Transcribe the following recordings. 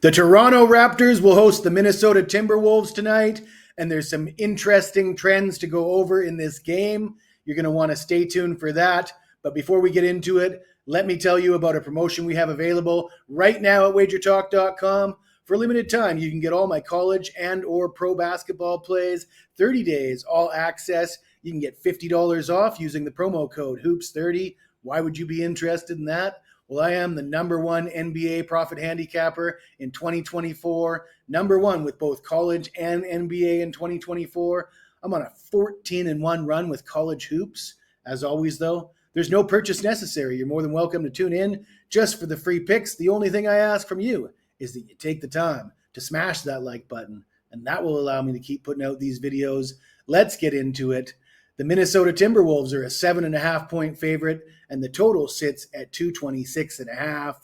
The Toronto Raptors will host the Minnesota Timberwolves tonight, and there's some interesting trends to go over in this game. You're going to want to stay tuned for that. But before we get into it, let me tell you about a promotion we have available right now at wagertalk.com. For a limited time, you can get all my college and or pro basketball plays, 30 days, all access. You can get $50 off using the promo code HOOPS30. Why would you be interested in that? Well, I am the #1 NBA profit handicapper in 2024, #1 with both college and NBA in 2024. I'm on a 14-1 run with college hoops. As always, though, there's no purchase necessary. You're more than welcome to tune in just for the free picks. The only thing I ask from you is that you take the time to smash that like button, and that will allow me to keep putting out these videos. Let's get into it. The Minnesota Timberwolves are a 7.5-point favorite, and the total sits at 226.5.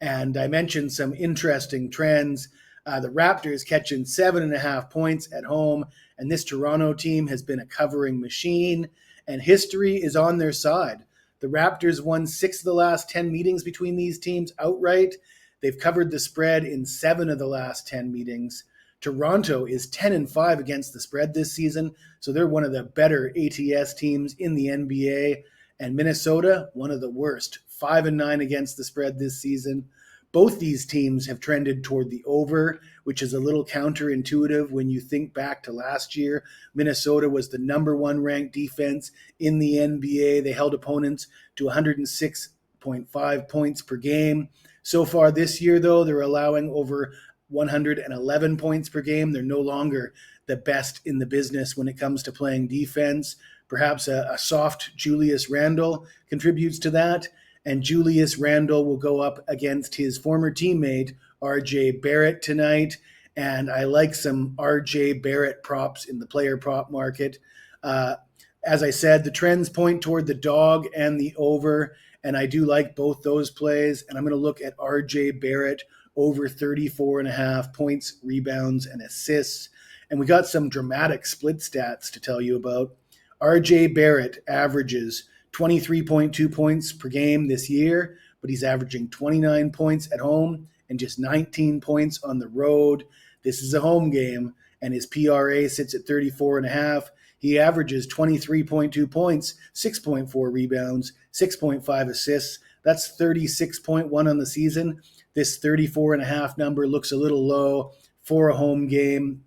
And I mentioned some interesting trends. The Raptors catching 7.5 points at home, and this Toronto team has been a covering machine, and history is on their side. The Raptors won 6 of the last 10 meetings between these teams outright. They've covered the spread in 7 of the last 10 meetings. Toronto is 10-5 against the spread this season, so they're one of the better ATS teams in the NBA. And Minnesota, one of the worst, 5-9 against the spread this season. Both these teams have trended toward the over, which is a little counterintuitive when you think back to last year. Minnesota was the #1 ranked defense in the NBA. They held opponents to 106.5 points per game. So far this year, though, they're allowing over 111 points per game. They're no longer the best in the business when it comes to playing defense. Perhaps a soft Julius Randle contributes to that. And Julius Randle will go up against his former teammate, RJ Barrett, tonight. And I like some RJ Barrett props in the player prop market. As I said, the trends point toward the dog and the over, and I do like both those plays. And I'm going to look at RJ Barrett over 34.5 points, rebounds, and assists. And we got some dramatic split stats to tell you about. RJ Barrett averages 23.2 points per game this year, but he's averaging 29 points at home and just 19 points on the road. This is a home game, and his PRA sits at 34.5. He averages 23.2 points, 6.4 rebounds, 6.5 assists. That's 36.1 on the season. This 34.5 number looks a little low for a home game.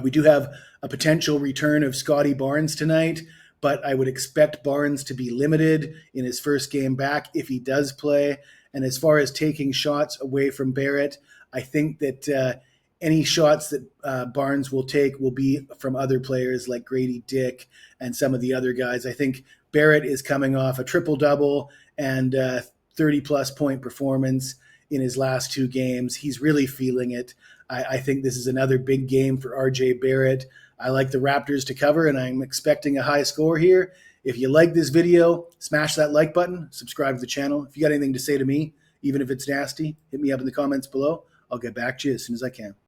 We do have a potential return of Scotty Barnes tonight, but I would expect Barnes to be limited in his first game back if he does play. And as far as taking shots away from Barrett, I think that any shots that Barnes will take will be from other players like Grady Dick and some of the other guys. I think Barrett is coming off a triple-double and 30-plus point performance in his last 2 games. He's really feeling it. I think this is another big game for RJ Barrett. I like the Raptors to cover, and I'm expecting a high score here. If you like this video, smash that like button, subscribe to the channel. If you got anything to say to me, even if it's nasty, hit me up in the comments below. I'll get back to you as soon as I can.